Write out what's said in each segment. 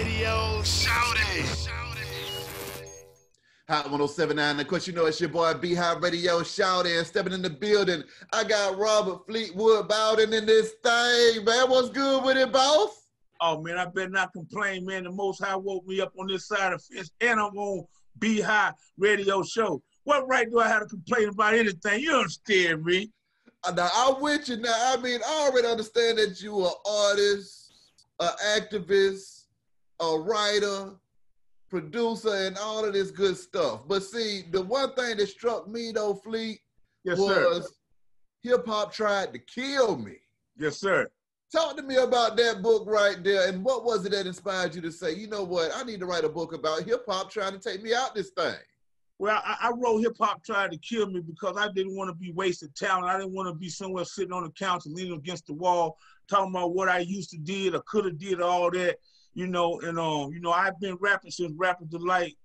Radio, shout it. Hot 107.9. Of course, you know it's your boy B Hot Radio, shout in, stepping in the building. I got Robert Fleetwood Bowden in this thing, man. What's good with it, boss? Oh, man, I better not complain, man. The Most High woke me up on this side of the fence, and I'm on B Hot Radio Show. What right do I have to complain about anything? You understand me? Now, I'm with you now. I mean, I already understand that you are an artist, an activist, a writer, producer, and all of this good stuff. But see, the one thing that struck me, though, Fleet, was hip-hop tried to kill me. Yes, sir. Talk to me about that book right there, and what was it that inspired you to say, you know what, I need to write a book about hip-hop trying to take me out this thing? Well, I wrote hip-hop tried to kill me because I didn't want to be wasted talent. I didn't want to be somewhere sitting on the couch and leaning against the wall, talking about what I used to did or could have did, all that, you know. And, you know, I've been rapping since Rapper Delight,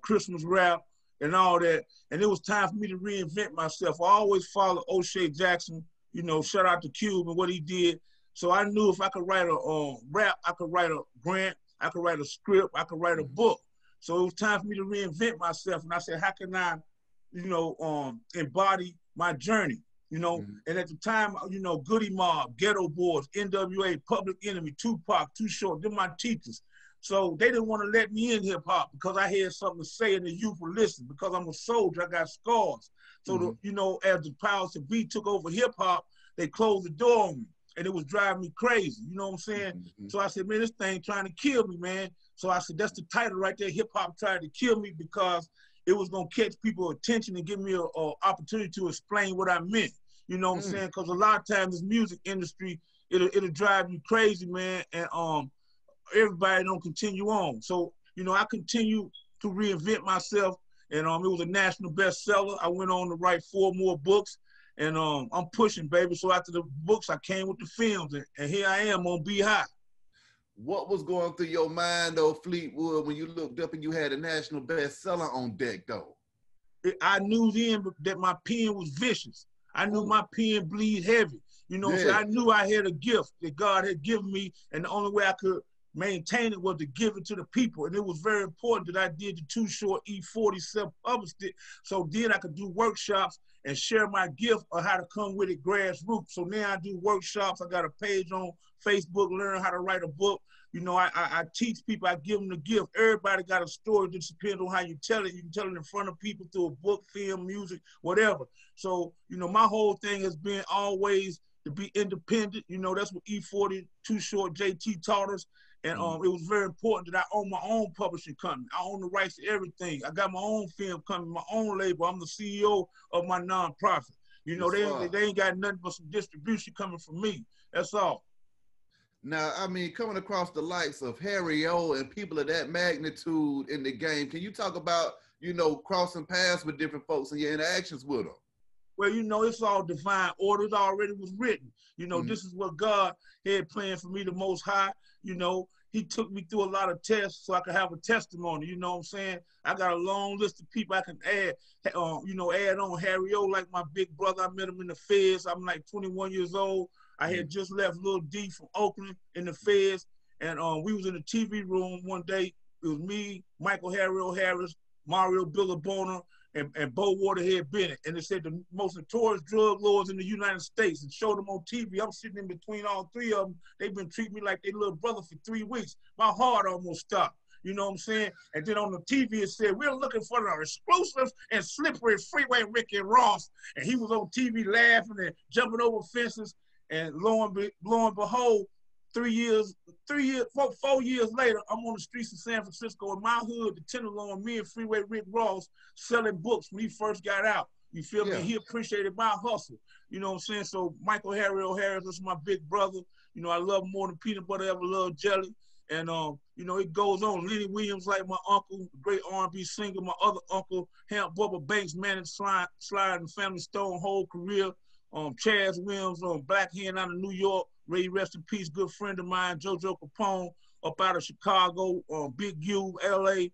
Christmas rap, and all that. And it was time for me to reinvent myself. I always followed O'Shea Jackson, you know, shout out to Cube and what he did. So I knew if I could write a rap, I could write a grant, I could write a script, I could write a book. So it was time for me to reinvent myself. And I said, how can I, you know, embody my journey, you know? And at the time, you know, Goody Mob, Ghetto Boys, NWA, Public Enemy, Tupac, Too Short, they're my teachers. So they didn't want to let me in hip hop because I had something to say and the youth would listen. Because I'm a soldier, I got scars. So, you know, as the powers to be took over hip hop, they closed the door on me. And it was driving me crazy, you know what I'm saying? So I said, man, this thing trying to kill me, man. So I said, that's the title right there, Hip Hop Tried to Kill Me, because it was gonna catch people's attention and give me an opportunity to explain what I meant. You know what I'm saying? Because a lot of times this music industry, it'll drive you crazy, man, and everybody don't continue on. So, you know, I continue to reinvent myself, and it was a national bestseller. I went on to write 4 more books. And I'm pushing, baby. So after the books, I came with the films, and here I am on Be Hot. What was going through your mind, though, Fleetwood, when you looked up and you had a national bestseller on deck, though? I knew then that my pen was vicious. I knew my pen bleed heavy. You know what I'm saying? I knew I had a gift that God had given me, and the only way I could maintain it was to give it to the people. And it was very important that I did the Too Short E40 self-published it, so then I could do workshops and share my gift of how to come with it grassroots. So now I do workshops. I got a page on Facebook, learn how to write a book. You know, I teach people, I give them the gift. Everybody got a story, that depends on how you tell it. You can tell it in front of people through a book, film, music, whatever. So, you know, my whole thing has been always to be independent. You know, that's what E40, Too Short, JT taught us. And it was very important that I own my own publishing company. I own the rights to everything. I got my own film company, my own label. I'm the CEO of my nonprofit. You know, they ain't got nothing but some distribution coming from me. That's all. Now, I mean, coming across the likes of Harry O and people of that magnitude in the game, can you talk about, you know, crossing paths with different folks and your interactions with them? Well, you know, it's all divine order. It already was written. You know, this is what God had planned for me, the Most High. You know, he took me through a lot of tests so I could have a testimony. You know what I'm saying? I got a long list of people I can add, you know, add on. Harry O, like my big brother. I met him in the Feds. I'm like 21 years old. I had just left Lil D from Oakland in the Feds. And we was in the TV room one day. It was me, Michael Harry O. Harris, Mario Billabona, and Bo Waterhead Bennett. And they said the most notorious drug lords in the United States, and showed them on TV. I'm sitting in between all 3 of them. They've been treating me like their little brother for 3 weeks. My heart almost stopped. You know what I'm saying? And then on the TV it said, we're looking for the exclusive and slippery Freeway Ricky Ross. And he was on TV laughing and jumping over fences. And lo and behold, 4 years later, I'm on the streets of San Francisco in my hood, the Tenderloin, me and Freeway Rick Ross selling books when he first got out. You feel me? He appreciated my hustle. You know what I'm saying? So Michael Harry O'Harris is my big brother. You know, I love him more than peanut butter ever loved jelly. And, you know, it goes on. Lenny Williams, like my uncle, great R&B singer. My other uncle, Hamp Bubba Banks, managed Slide and Family Stone whole career. Chaz Williams, Black Hen out of New York. Ray, rest in peace, good friend of mine, JoJo Capone, up out of Chicago, Big U, LA.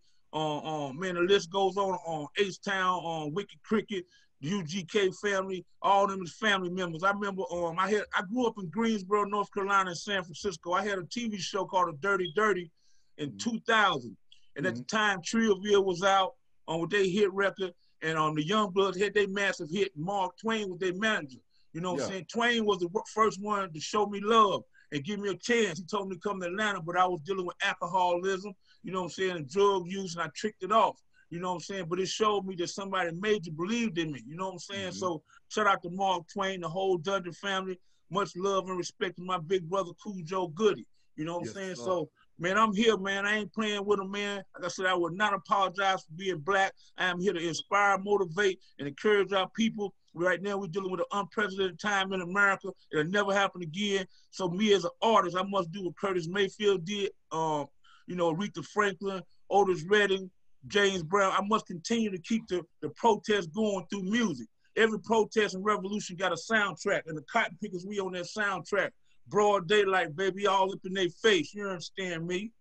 Man, the list goes on H-Town, Wicked Cricket, the UGK family, all them is family members. I remember I grew up in Greensboro, North Carolina, and San Francisco. I had a TV show called The Dirty Dirty, in 2000. And at the time, Trilogy was out with their hit record, and the Youngbloods had their massive hit. Mark Twain was their manager. You know what I'm saying? Twain was the first one to show me love and give me a chance. He told me to come to Atlanta, but I was dealing with alcoholism, you know what I'm saying, and drug use, and I tricked it off. You know what I'm saying? But it showed me that somebody major believed in me. You know what I'm saying? So shout out to Mark Twain, the whole Dungeon family. Much love and respect to my big brother, Cool Joe Goody. You know what I'm saying? So, man, I'm here, man. I ain't playing with him, man. Like I said, I would not apologize for being black. I am here to inspire, motivate, and encourage our people. Right now, we're dealing with an unprecedented time in America. It'll never happen again. So me as an artist, I must do what Curtis Mayfield did, you know, Aretha Franklin, Otis Redding, James Brown. I must continue to keep the protest going through music. Every protest and revolution got a soundtrack, and the Cotton Pickers, we on that soundtrack. Broad daylight, baby, all up in their face. You understand me?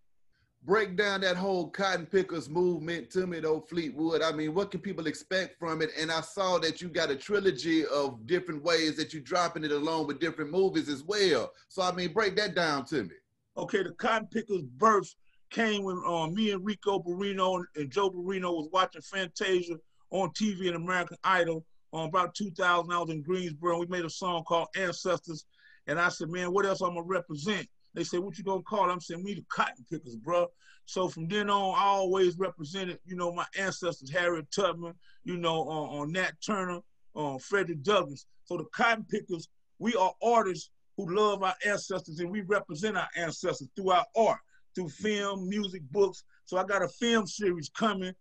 Break down that whole Cotton Pickers movement to me, though, Fleetwood. I mean, what can people expect from it? And I saw that you got a trilogy of different ways that you're dropping it along with different movies as well. So, I mean, break that down to me. Okay, the Cotton Pickers' birth came when me and Rico Barrino and Joe Barrino was watching Fantasia on TV and American Idol. About 2000, I was in Greensboro. We made a song called Ancestors. And I said, man, what else I'm going to represent? They said, what you going to call it? I'm saying, me the Cotton Pickers, bro. So from then on, I always represented, you know, my ancestors, Harriet Tubman, you know, Nat Turner, Frederick Douglass. So the Cotton Pickers, we are artists who love our ancestors, and we represent our ancestors through our art, through film, music, books. So I got a film series coming.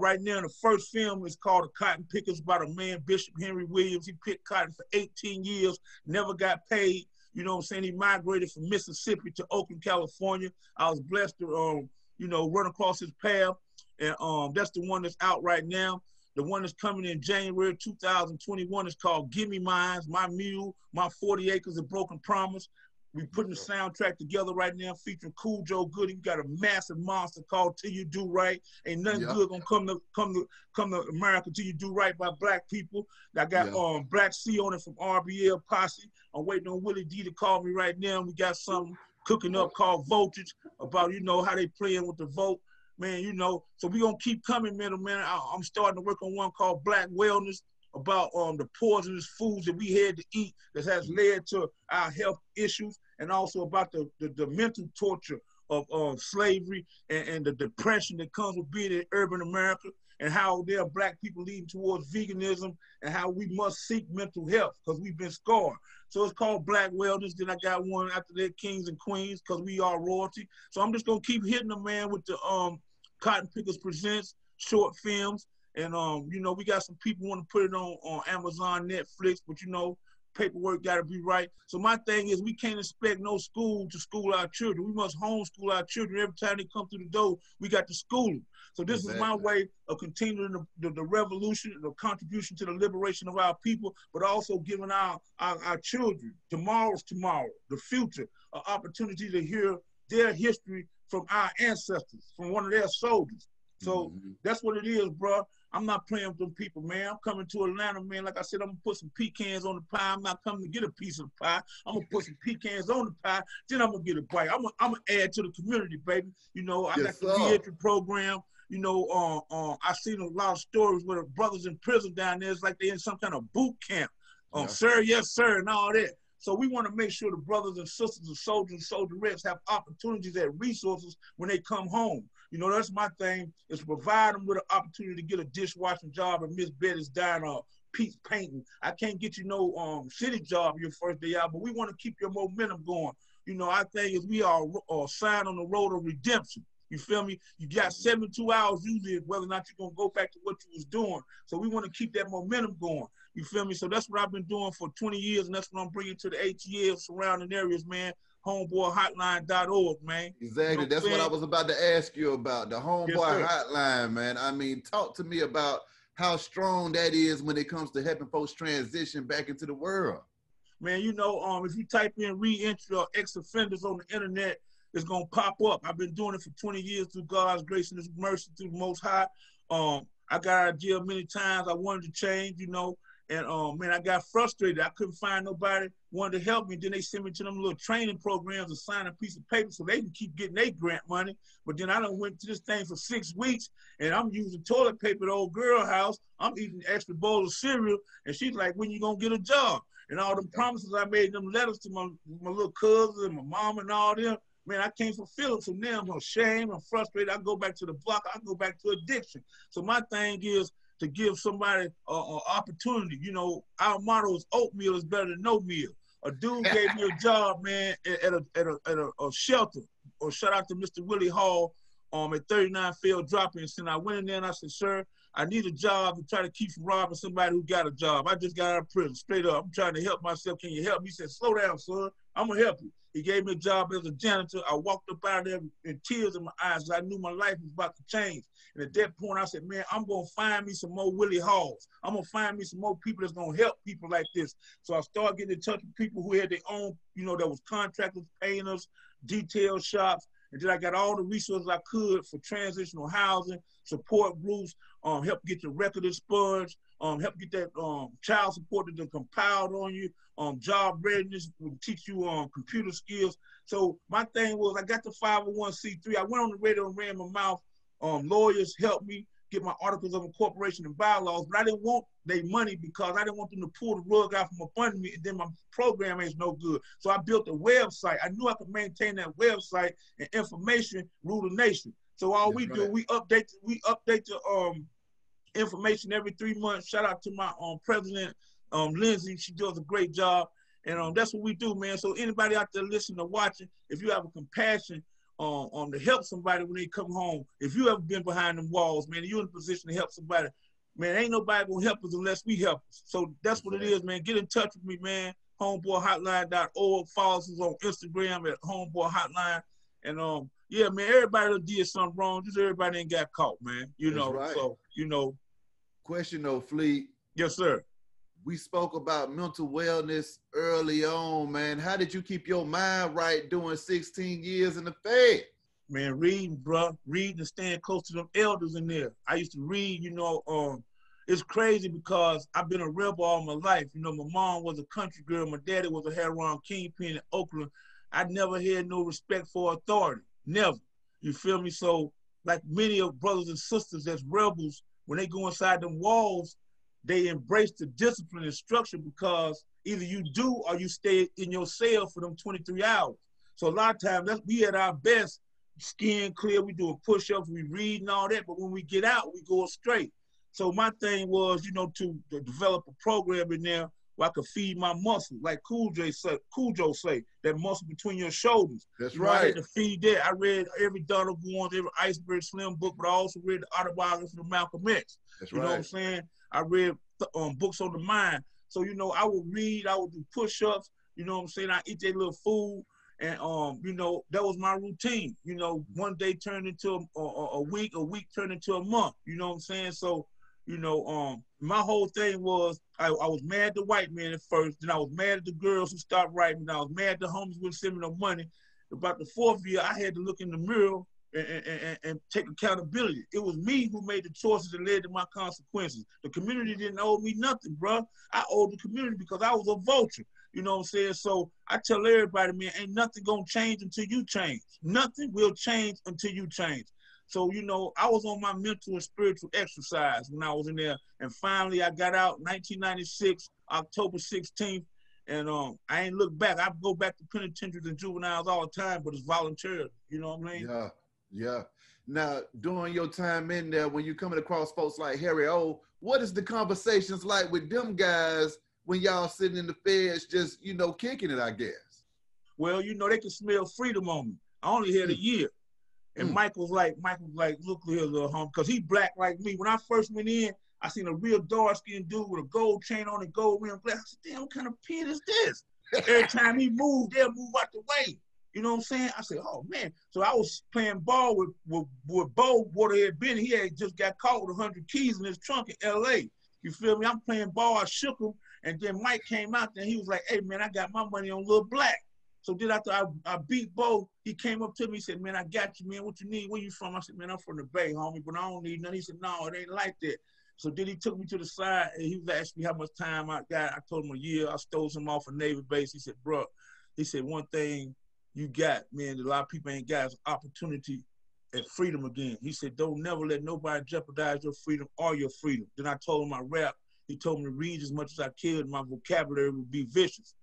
Right now, the first film is called The Cotton Pickers, about a man, Bishop Henry Williams. He picked cotton for 18 years, never got paid. You know what I'm saying? He migrated from Mississippi to Oakland, California. I was blessed to, you know, run across his path. And that's the one that's out right now. The one that's coming in January 2021 is called Gimme Mines, My Mule, My 40 Acres of Broken Promise. We putting the soundtrack together right now, featuring Cool Joe Goody. We got a massive monster called Till You Do Right. Ain't nothing good gonna come to America till you do right by black people. I got Black C on it from RBL Posse. I'm waiting on Willie D to call me right now. We got something cooking up called Voltage about, you know, how they playing with the vote. Man, you know, so we gonna keep coming, man. I'm starting to work on one called Black Wellness, about the poisonous foods that we had to eat that has led to our health issues, and also about the mental torture of slavery and the depression that comes with being in urban America, and how there are black people leading towards veganism, and how we must seek mental health because we've been scarred. So it's called Black Wellness. Then I got one after that, Kings and Queens, because we are royalty. So I'm just gonna keep hitting them, man, with the Cotton Pickers Presents short films. And, you know, we got some people want to put it on Amazon, Netflix, but, you know, paperwork got to be right. So my thing is, we can't expect no school to school our children. We must homeschool our children. Every time they come through the door, we got to school them. So this is my way of continuing the revolution, the contribution to the liberation of our people, but also giving our children, tomorrow's tomorrow, the future, an opportunity to hear their history from our ancestors, from one of their soldiers. So that's what it is, bro. I'm not playing with them people, man. I'm coming to Atlanta, man. Like I said, I'm going to put some pecans on the pie. I'm not coming to get a piece of the pie. I'm going to put some pecans on the pie, then I'm going to get a bite. I'm going to add to the community, baby. You know, I got the reentry program. You know, I've seen a lot of stories where the brothers in prison down there, it's like they're in some kind of boot camp. Sir, yes, sir, and all that. So we want to make sure the brothers and sisters of soldiers and soldierettes have opportunities and resources when they come home. You know, that's my thing, is to provide them with an opportunity to get a dishwashing job and Miss Betty's diner, Pete's painting. I can't get you no city job your first day out, but we want to keep your momentum going. You know, our thing is we are signed on the road of redemption. You feel me? You got 72 hours usually whether or not you're going to go back to what you was doing. So we want to keep that momentum going. You feel me? So that's what I've been doing for 20 years, and that's what I'm bringing to the ATL surrounding areas, man. Homeboyhotline.org, man. Exactly. You know that's what I was about to ask you about, the Homeboy Hotline, man. I mean, talk to me about how strong that is when it comes to helping folks transition back into the world. Man, you know, if you type in reentry or ex-offenders on the internet, it's going to pop up. I've been doing it for 20 years through God's grace and His mercy through the Most High. I got out of jail many times. I wanted to change, you know, And man, I got frustrated. I couldn't find nobody wanted to help me. Then they sent me to them little training programs to sign a piece of paper so they can keep getting their grant money. But then I done went to this thing for 6 weeks, and I'm using toilet paper at the old girl house. I'm eating an extra bowl of cereal, and she's like, when you gonna get a job? And all the promises I made, them letters to my little cousin and my mom and all them, man, I can't fulfill it. So now I'm ashamed, I'm frustrated. I go back to the block, I go back to addiction. So my thing is to give somebody an opportunity. You know, our motto is oatmeal is better than no meal. A dude gave me a job, man, at a shelter. Or shout out to Mr. Willie Hall at 39 Field Drop-In Center. I went in there and I said, sir, I need a job to try to keep from robbing somebody who got a job. I just got out of prison, straight up. I'm trying to help myself. Can you help me? He said, slow down, son. I'm going to help you. He gave me a job as a janitor. I walked up out of there in tears in my eyes because I knew my life was about to change. And at that point, I said, man, I'm going to find me some more Willie Halls. I'm going to find me some more people that's going to help people like this. So I started getting in touch with people who had their own, you know, that was contractors, painters, detail shops. And then I got all the resources I could for transitional housing, support groups, help get your record expunged, help get that child support that compiled on you, job readiness, will teach you computer skills. So my thing was I got the 501c3. I went on the radio and ran my mouth. Lawyers helped me get my articles of incorporation and bylaws, but I didn't want their money because I didn't want them to pull the rug out from up under me, and then my program ain't no good. So I built a website. I knew I could maintain that website and information rule the nation. So all we do, we update the information every 3 months. Shout out to my president, Lindsay. She does a great job. And that's what we do, man. So anybody out there listening or watching, if you have a compassion to help somebody when they come home, if you ever been behind them walls, man, you're in a position to help somebody, man, ain't nobody gonna help us unless we help us. So that's what it is, man. Get in touch with me, man. Homeboyhotline.org. Follow us on Instagram at Homeboy Hotline. And yeah, man, everybody that did something wrong, just everybody ain't got caught, man. You know, so you know. Question though, Fleet. Yes, sir. We spoke about mental wellness early on, man. How did you keep your mind right doing 16 years in the Fed? Man, reading, bro. Reading and staying close to them elders in there. I used to read, you know, it's crazy because I've been a rebel all my life. You know, my mom was a country girl. My daddy was a heroin kingpin in Oakland. I never had no respect for authority. Never. You feel me? So, like many of brothers and sisters that's rebels, when they go inside them walls, they embrace the discipline and structure because either you do or you stay in your cell for them 23 hours. So a lot of times we at our best, skin clear, we doing push-ups, we read and all that, but when we get out, we go straight. So my thing was, you know, to develop a program in there where I could feed my muscle, like Cujo say, that muscle between your shoulders. That's right. I had to right. feed that. I read every Donald Goins, every Iceberg Slim book, but I also read the autobiography of Malcolm X. That's you right. know what I'm saying? I read books on the mind. So, you know, I would read, I would do push-ups, you know what I'm saying? I eat that little food. And, you know, that was my routine. You know, one day turned into a week turned into a month. You know what I'm saying? So, you know, my whole thing was I was mad at the white man at first. Then I was mad at the girls who stopped writing. Then I was mad at the homies who wouldn't send me no money. About the 4th year, I had to look in the mirror and take accountability. It was me who made the choices that led to my consequences. The community didn't owe me nothing, bro. I owed the community because I was a vulture. You know what I'm saying? So I tell everybody, man, ain't nothing gonna change until you change. Nothing will change until you change. So, you know, I was on my mental and spiritual exercise when I was in there. And finally, I got out 1996, October 16th. And I ain't look back. I go back to penitentiaries and juveniles all the time, but it's voluntarily. You know what I mean? Yeah, yeah. Now, during your time in there, when you coming across folks like Harry O, what is the conversations like with them guys when y'all sitting in the feds just, you know, kicking it, I guess? Well, you know, they can smell freedom on me. I only had a year. And Michael's like, look here, little homie, because he black like me. When I first went in, I seen a real dark-skinned dude with a gold chain on and gold rim glass. I said, damn, what kind of pin is this? Every time he moved, they'll move out the way. You know what I'm saying? I said, oh, man. So I was playing ball with Bo Waterhead Benny. He had just got caught with 100 keys in his trunk in L.A. You feel me? I'm playing ball. I shook him. And then Mike came out there. And he was like, hey, man, I got my money on Lil Black. So then after I beat Bo, he came up to me, he said, man, I got you, man. What you need? Where you from? I said, man, I'm from the Bay, homie, but I don't need nothing. He said, no, it ain't like that. So then he took me to the side and he was asking me how much time I got. I told him a year. I stole some off a Navy base. He said, bro, he said, one thing you got, man, that a lot of people ain't got is opportunity and freedom again. He said, don't never let nobody jeopardize your freedom or your freedom. Then I told him I rap. He told me to read as much as I could. My vocabulary would be vicious.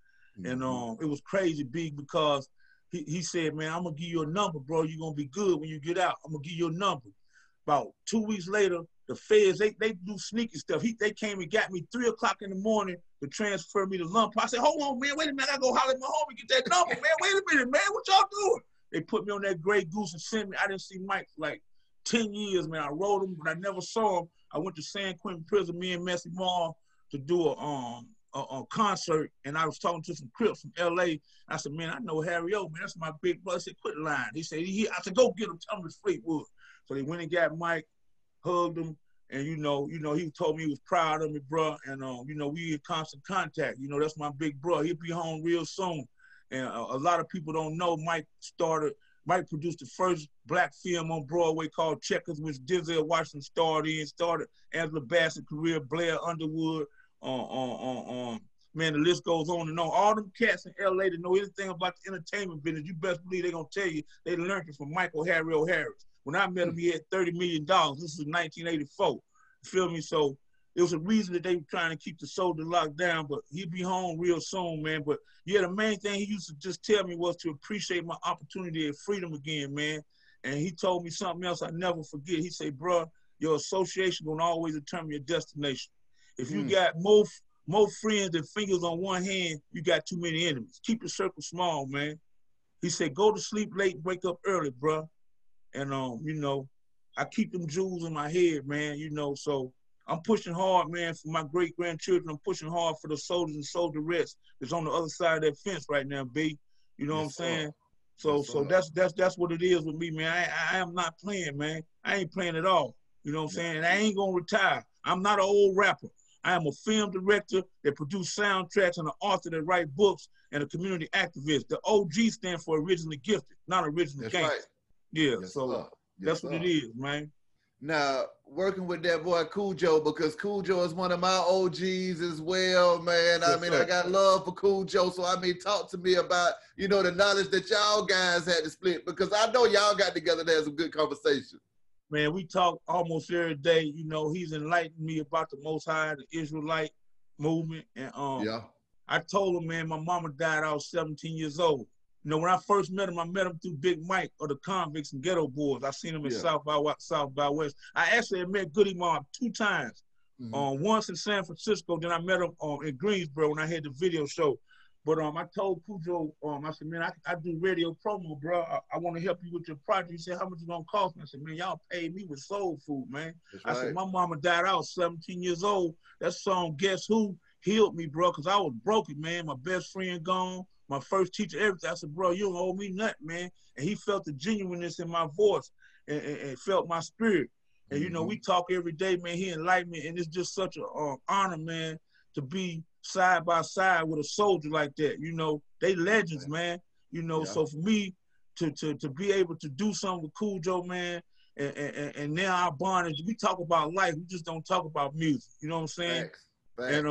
And it was crazy big because he said, man, I'm going to give you a number, bro. You're going to be good when you get out. I'm going to give you a number. About 2 weeks later, the feds, they do sneaky stuff. They came and got me 3 o'clock in the morning to transfer me to Lump. I said, hold on, man, wait a minute. I got to go holler at my homie, get that number, man. Wait a minute, man. What y'all doing? They put me on that Grey Goose and sent me. I didn't see Mike for like 10 years, man. I wrote him, but I never saw him. I went to San Quentin Prison, me and Messy Mall, to do a concert, and I was talking to some Crips from L.A. I said, man, I know Harry O, man. That's my big brother. I said, quit lying. He said, I said, go get him. Tell him it's Fleetwood. So they went and got Mike, hugged him, and he told me he was proud of me, bro. And we in constant contact. That's my big bro. He'll be home real soon. And a lot of people don't know Mike produced the first black film on Broadway called Checkers, which Denzel Washington started Angela Bassett's career, Blair Underwood, man, the list goes on and on. All them cats in LA that know anything about the entertainment business, you best believe they're gonna tell you they learned it from Michael Harry O'Harris. When I met him, he had $30 million. This was 1984. You feel me? So it was a reason that they were trying to keep the soldier locked down, but he'd be home real soon, man. But yeah, the main thing he used to just tell me was to appreciate my opportunity and freedom again, man. And he told me something else I never forget. He said, bro, your association gonna always determine your destination. If you got more friends than fingers on one hand, you got too many enemies. Keep your circle small, man. He said, go to sleep late, wake up early, bro. And I keep them jewels in my head, man, so I'm pushing hard, man, for my great-grandchildren. I'm pushing hard for the soldiers and soldierettes that's on the other side of that fence right now, B. You know what I'm saying? So that's what it is with me, man. I am not playing, man. I ain't playing at all. You know what I'm saying? And I ain't gonna retire. I'm not an old rapper. I am a film director that produce soundtracks and an author that write books and a community activist. The OG stand for originally gifted, not originally gangster. Right. Yeah, yes, so that's what it is, man. Now, working with that boy Cujo, because Cujo is one of my OGs as well, man. Yes, I mean, I got love for Cujo, so talk to me about, the knowledge that y'all guys had to split, because I know y'all got together to have some good conversation. Man, we talk almost every day. He's enlightened me about the Most High, the Israelite movement, and I told him, man, my mama died. I was 17 years old. When I first met him, I met him through Big Mike or the Convicts and Ghetto Boys. I seen him in South by West. I actually had met Goody Mob 2 times. Once in San Francisco, then I met him in Greensboro when I had the video show. But I told Cujo, I said, man, I do radio promo, bro. I want to help you with your project. He said, how much it gonna cost me? I said, man, y'all paid me with soul food, man. I said, my mama died. I was 17 years old. That song, Guess Who, healed me, bro, because I was broken, man. My best friend gone. My first teacher, everything. I said, bro, you don't owe me nothing, man. And he felt the genuineness in my voice and felt my spirit. And, we talk every day, man. He enlightened me. And it's just such an honor, man, to be side by side with a soldier like that. They legends, man. So for me to be able to do something with Cujo, man, and now our bond is, we talk about life. We just don't talk about music. You know what I'm saying? Facts. And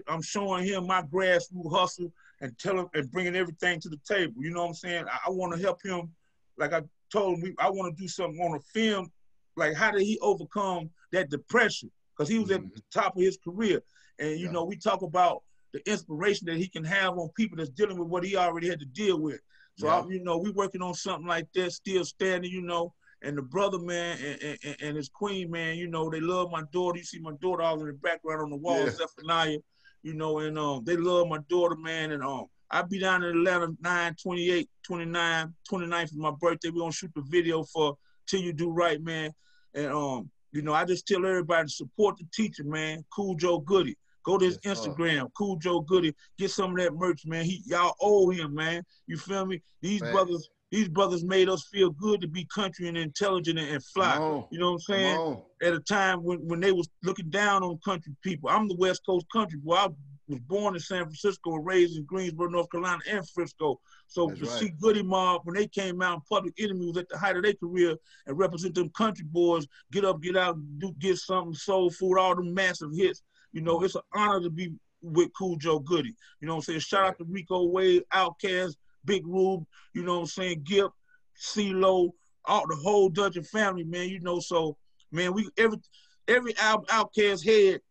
I'm showing him my grassroots hustle and bringing everything to the table. You know what I'm saying? I want to help him. Like I told him, I want to do something on a film. Like, how did he overcome that depression? Because he was at the top of his career. And, we talk about the inspiration that he can have on people that's dealing with what he already had to deal with. So, we working on something like that, still standing, and the brother, man, and his queen, man, they love my daughter. You see my daughter all in the background on the wall, Zephaniah, and they love my daughter, man. And I'll be down in Atlanta 9, 28, 29, 29th for my birthday. We're going to shoot the video for Till You Do Right, man. And, I just tell everybody to support the teacher, man, Cujo Goody. Go to his Instagram, Cujo Goody. Get some of that merch, man. Y'all owe him, man. You feel me? These brothers made us feel good to be country and intelligent and fly. You know what I'm saying? At a time when they was looking down on country people. I'm the West Coast country boy. I was born in San Francisco and raised in Greensboro, North Carolina, and Frisco. So That's to right. see Goody Mob, when they came out, Public Enemy was at the height of their career and represent them country boys, get up, get out, get something, soul food, all them massive hits. You know, it's an honor to be with Cool Joe Goody. You know what I'm saying? Shout out to Rico Wade, Outkast, Big Rube, you know what I'm saying? Gip, CeeLo, all the whole Dutch family, man. You know, so man, we every album Outkast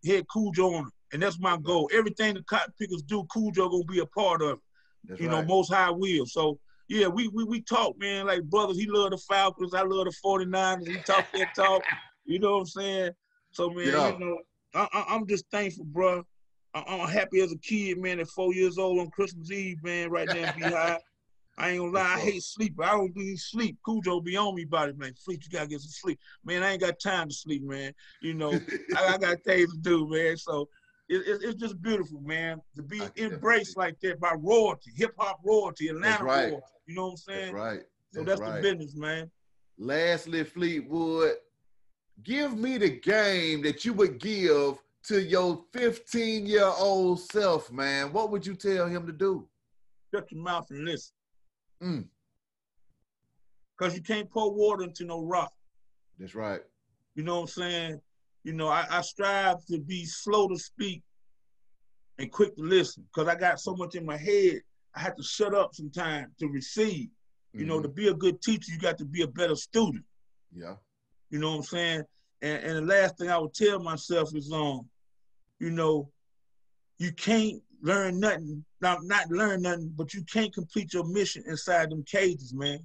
had Cool Joe on it, and that's my goal. Everything the Cotton Pickers do, Cool Joe gonna be a part of it. That's you right. know, Most High will. So yeah, we talk, man, like brothers. He love the Falcons, I love the 49ers. We talk that talk. You know what I'm saying? So man, you know, I'm just thankful, bro. I'm happy as a kid, man, at 4 years old on Christmas Eve, man, right there in Beehive. I ain't gonna lie, I hate sleep. I don't really sleep. Cool Joe be on me about it, man. Fleet, you gotta get some sleep. Man, I ain't got time to sleep, man. You know, I got things to do, man. So it's just beautiful, man, to be embraced like that by royalty, hip-hop royalty, Atlanta royalty. You know what I'm saying? That's right. So that's the business, man. Lastly, Fleetwood, give me the game that you would give to your 15-year-old self, man. What would you tell him to do? Shut your mouth and listen. Because you can't pour water into no rock. That's right. You know what I'm saying? You know, I strive to be slow to speak and quick to listen because I got so much in my head, I have to shut up sometimes to receive. You know, to be a good teacher, you got to be a better student. Yeah. You know what I'm saying? And the last thing I would tell myself is, you know, you can't learn nothing, not learn nothing, but you can't complete your mission inside them cages, man.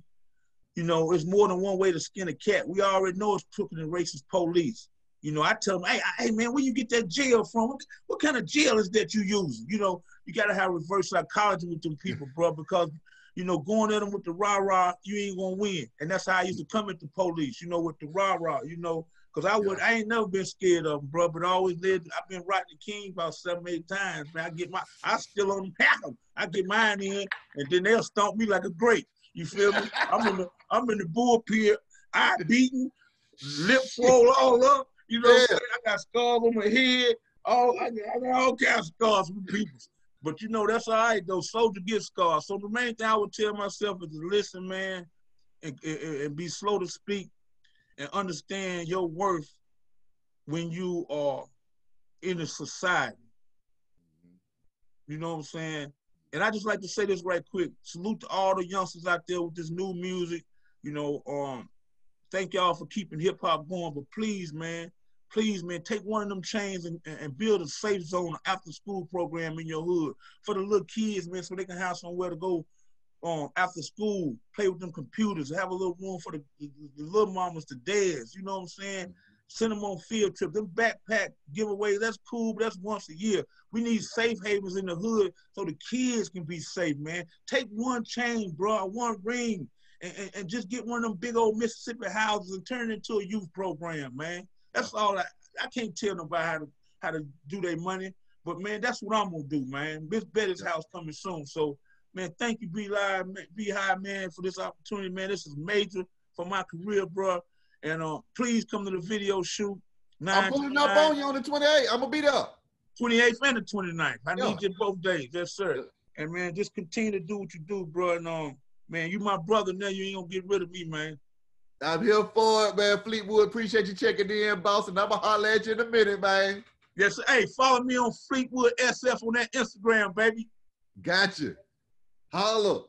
You know, it's more than one way to skin a cat. We already know it's crooked and racist police. You know, I tell them, hey, man, where you get that jail from? What kind of jail is that you using? You know, you got to have reverse psychology with them people, bro, because, you know, going at them with the rah-rah, you ain't going to win. And that's how I used to come at the police, you know, with the rah-rah, you know, because I ain't never been scared of them, bro, but I always lived, I've been writing the king about 7, 8 times, man. I still on them, pack them. I get mine in, and then they'll stomp me like a grape. You feel me? I'm in the bullpen, eye beaten, lip swole all up. You know what I'm saying? I got scars on my head. I got all kinds of scars from people. But you know, that's all right though. Soldier gets scars. So the main thing I would tell myself is to listen, man, and be slow to speak and understand your worth when you are in a society. You know what I'm saying? And I just like to say this right quick. Salute to all the youngsters out there with this new music. You know, thank y'all for keeping hip hop going. But please, man, take one of them chains and build a safe zone after school program in your hood for the little kids, man, so they can have somewhere to go after school, play with them computers, have a little room for the little mamas, the dads. You know what I'm saying? Send them on field trips. Them backpack giveaways, that's cool, but that's once a year. We need safe havens in the hood so the kids can be safe, man. Take one chain, bro, one ring, and just get one of them big old Mississippi houses and turn it into a youth program, man. That's all I can't tell nobody how to do their money, but man, that's what I'm gonna do, man. Miss Betty's house coming soon. So, man, thank you, Beehive, man, for this opportunity, man. This is major for my career, bro. And please come to the video shoot. I'm pulling up on you on the 28th. I'm gonna be there. 28th and the 29th. I need you both days. Yes, sir. And man, just continue to do what you do, bro. And man, you my brother now. You ain't gonna get rid of me, man. I'm here for it, man. Fleetwood, appreciate you checking in, boss. And I'm gonna holler at you in a minute, man. Yes, sir. Hey, follow me on Fleetwood SF on that Instagram, baby. Gotcha. Holla.